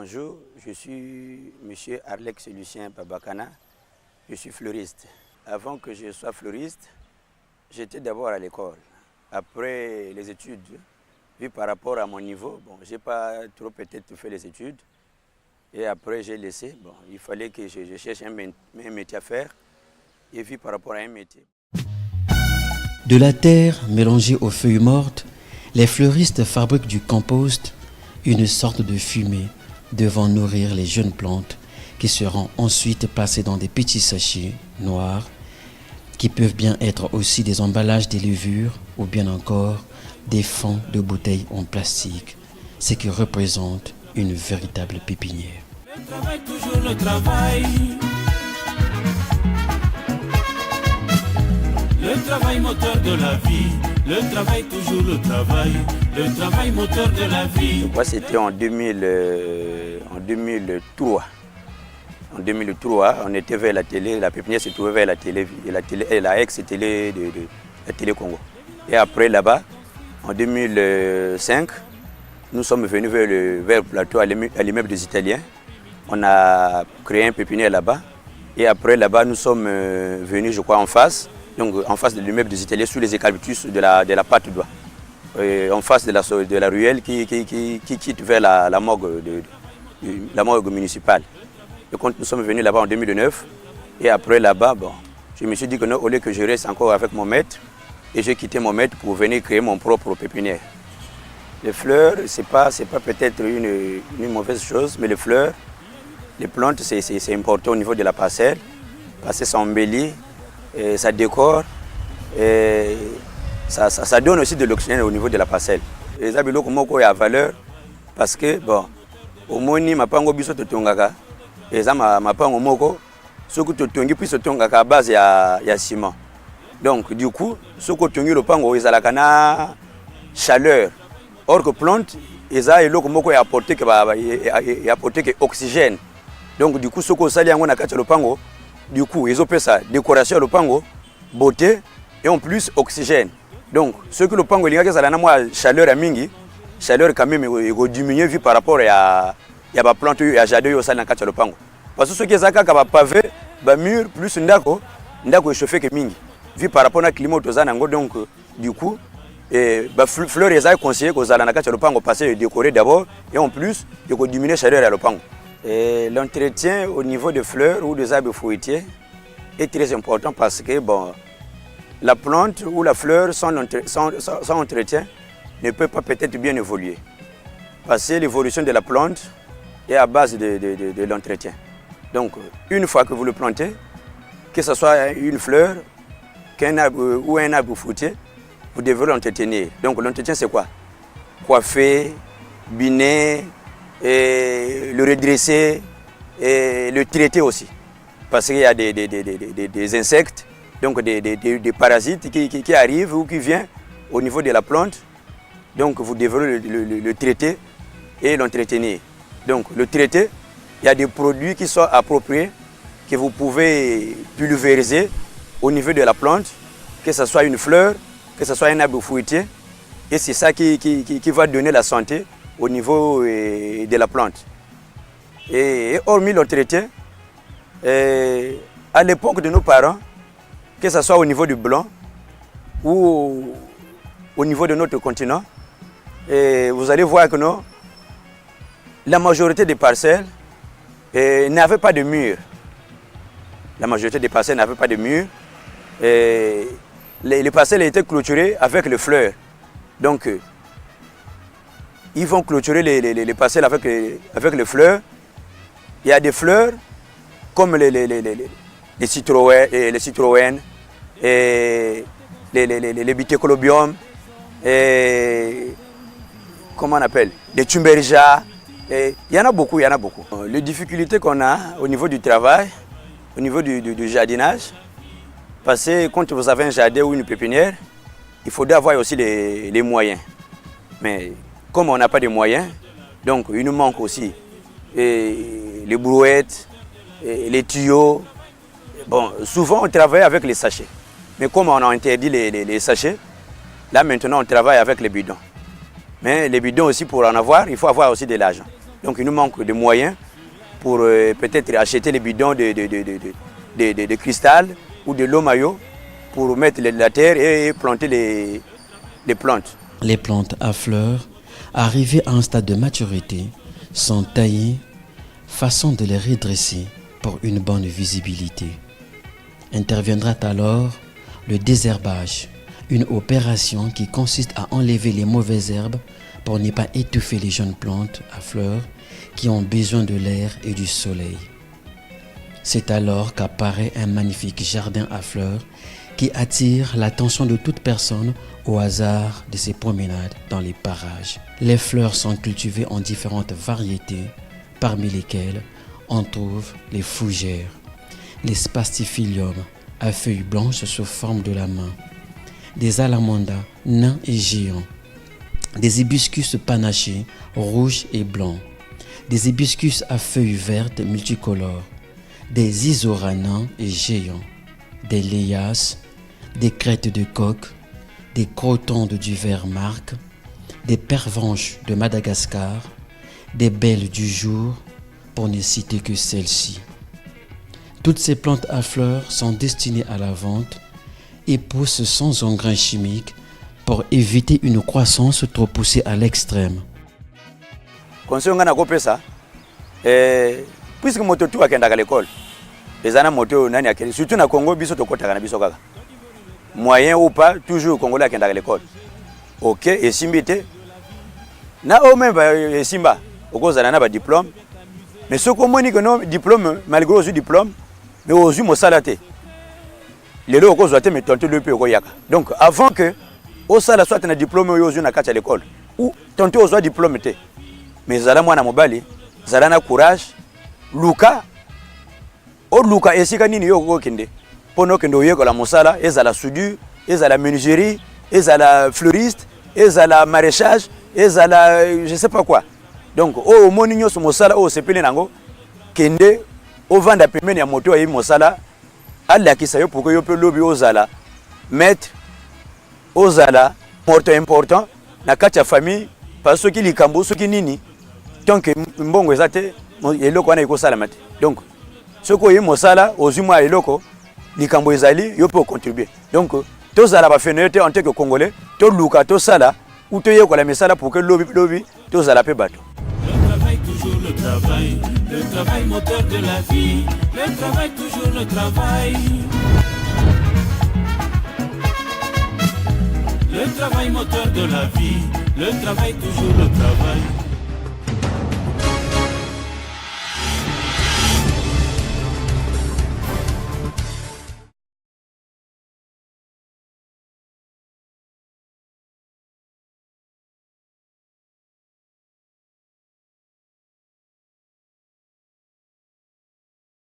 Bonjour, je suis M. Alex Lucien Babakana, je suis fleuriste. Avant que je sois fleuriste, j'étais d'abord à l'école. Après les études, vu par rapport à mon niveau, bon, je n'ai pas trop peut-être fait les études. Et après, j'ai laissé. Bon, il fallait que je cherche un métier à faire. Et vu par rapport à un métier. De la terre mélangée aux feuilles mortes, les fleuristes fabriquent du compost, une sorte de fumée devant nourrir les jeunes plantes qui seront ensuite placées dans des petits sachets noirs qui peuvent bien être aussi des emballages des levures ou bien encore des fonds de bouteilles en plastique, ce qui représente une véritable pépinière. Le travail, toujours le travail. Le travail moteur de la vie. Le travail, toujours le travail. Le travail moteur de la vie. Je crois que c'était en 2003. En 2003, on était vers la télé, la pépinière se trouvait vers la télé, et la ex-télé de la télé Congo. Et après là-bas, en 2005, nous sommes venus vers le plateau à l'immeuble des Italiens. On a créé un pépinière là-bas. Et après là-bas, nous sommes venus, je crois, en face de l'immeuble des Italiens, sous les eucalyptus de la Patte d'Oie. En face de la ruelle qui quitte vers la morgue municipale. Et quand nous sommes venus là-bas en 2009, et après là-bas, bon, je me suis dit que non, au lieu que je reste encore avec mon maître, et j'ai quitté mon maître pour venir créer mon propre pépinière. Les fleurs, ce n'est pas peut-être une mauvaise chose, mais les fleurs, les plantes, c'est important au niveau de la parcelle, parce que ça embellit, et ça décore, et ça donne aussi de l'oxygène au niveau de la parcelle. Et ça, il y a valeur, parce que, bon, au moins, je ne et ça m'a pas un moko ce que tu tongi puis ce tonga à base ya ciment. Donc du coup ce que tongi le pango ils a la chaleur. Or que plante ils a le moko ya apporter que oxygène. Donc du coup ce que sali yango na kati le pango du coup ils ont ça décoration le pango beauté et en plus oxygène. Donc ce que le pango linga ça la na moi chaleur à mingi chaleur quand même il diminuer vu par rapport à il y a des plantes, il y a des jardins dans le pango. Parce que ce qui est ça, c'est pavé, mur, plus ndako échauffé que mingi. Vu par rapport au climat, donc du coup, fleurs et ça conseillé que ça dans le pango passer décorer d'abord et en plus de diminuer la chaleur à le pango. L'entretien au niveau des fleurs ou des arbres fruitiers est très important parce que bon, la plante ou la fleur sans entretien ne peut pas peut-être bien évoluer. Parce que l'évolution de la plante est à base de l'entretien. Donc, une fois que vous le plantez, que ce soit une fleur, qu'un arbre ou un arbre fruitier, vous devez l'entretenir. Donc, l'entretien, c'est quoi? Coiffer, biner, et le redresser, et le traiter aussi. Parce qu'il y a des insectes, donc des parasites qui arrivent ou qui viennent au niveau de la plante. Donc, vous devez le traiter et l'entretenir. Donc le traiter, il y a des produits qui sont appropriés, que vous pouvez pulvériser au niveau de la plante, que ce soit une fleur, que ce soit un arbre fruitier. Et c'est ça qui va donner la santé au niveau de la plante. Et hormis l'entretien, à l'époque de nos parents, que ce soit au niveau du blanc ou au niveau de notre continent, vous allez voir que non, la majorité des parcelles n'avaient pas de mur. La majorité des parcelles n'avaient pas de mur. Les parcelles étaient clôturées avec les fleurs. Donc, ils vont clôturer les parcelles avec les fleurs. Il y a des fleurs comme les citroènes, les bithécolobium, comment on appelle, les tumberjas. Il y en a beaucoup, Les difficultés qu'on a au niveau du travail, au niveau du jardinage, parce que quand vous avez un jardin ou une pépinière, il faudrait avoir aussi les moyens. Mais comme on n'a pas de moyens, donc il nous manque aussi les brouettes, les tuyaux. Bon, souvent on travaille avec les sachets. Mais comme on a interdit les sachets, là maintenant on travaille avec les bidons. Mais les bidons aussi, pour en avoir, il faut avoir aussi de l'argent. Donc il nous manque de moyens pour peut-être acheter les bidons de cristal ou de l'eau maillot pour mettre la terre et planter les plantes. Les plantes à fleurs, arrivées à un stade de maturité, sont taillées, façon de les redresser pour une bonne visibilité. Interviendra alors le désherbage, une opération qui consiste à enlever les mauvaises herbes pour ne pas étouffer les jeunes plantes à fleurs qui ont besoin de l'air et du soleil. C'est alors qu'apparaît un magnifique jardin à fleurs qui attire l'attention de toute personne au hasard de ses promenades dans les parages. Les fleurs sont cultivées en différentes variétés, parmi lesquelles on trouve les fougères, les spastifiliums à feuilles blanches sous forme de la main, des alamandas nains et géants, des hibiscus panachés rouges et blancs, des hibiscus à feuilles vertes multicolores, des isoras nains et géants, des léas, des crêtes de coq, des crotondes du ver marc, des pervenches de Madagascar, des belles du jour, pour ne citer que celles-ci. Toutes ces plantes à fleurs sont destinées à la vente et poussent sans engrais chimiques pour éviter une croissance trop poussée à l'extrême. Conseil ngana ko pesa puisque moto tu akenda à l'école. Les ana moto nani akenda surtout na Congo biso to kota kana biso kaka. Moyen ou pas toujours Congolais akenda à l'école. OK et simbité na o même ba simba okozana na ba diplôme mais ce qu'on moni que non diplôme malgré au diplôme mais aux mo salate. Les lots okozwa te mais tonto le pe okoyaka. Donc avant que au sala soit un diplôme aux na kati à l'école ou tonto ozwa diplôme te. Mais zala mwana mobali zala na courage luka o luka esika nini yo kokende pono kendo yekola mosala ezala soudure ezala menuiserie ezala fleuriste ezala maraîchage ezala je sais pas quoi. Donc o moni nyoso mosala o sepele nango kende o vanda pembeni ya moto ayi mosala alakisa yo pour que yo pe lobi ozala maître ozala porte important na kati ya famille parce que likambo soki nini donc mbongo ezate eloko wana ekosala mate. Donc soko ye mosala ozuma eloko likambo ezali yo peut contribuer. Donc tozala ba fenêtre en tant que congolais to luka to sala ou to yekola mesala pour que lobi tozala pe bato. Le travail toujours le travail moteur de la vie, le travail toujours le travail. Le travail moteur de la vie, le travail toujours le travail.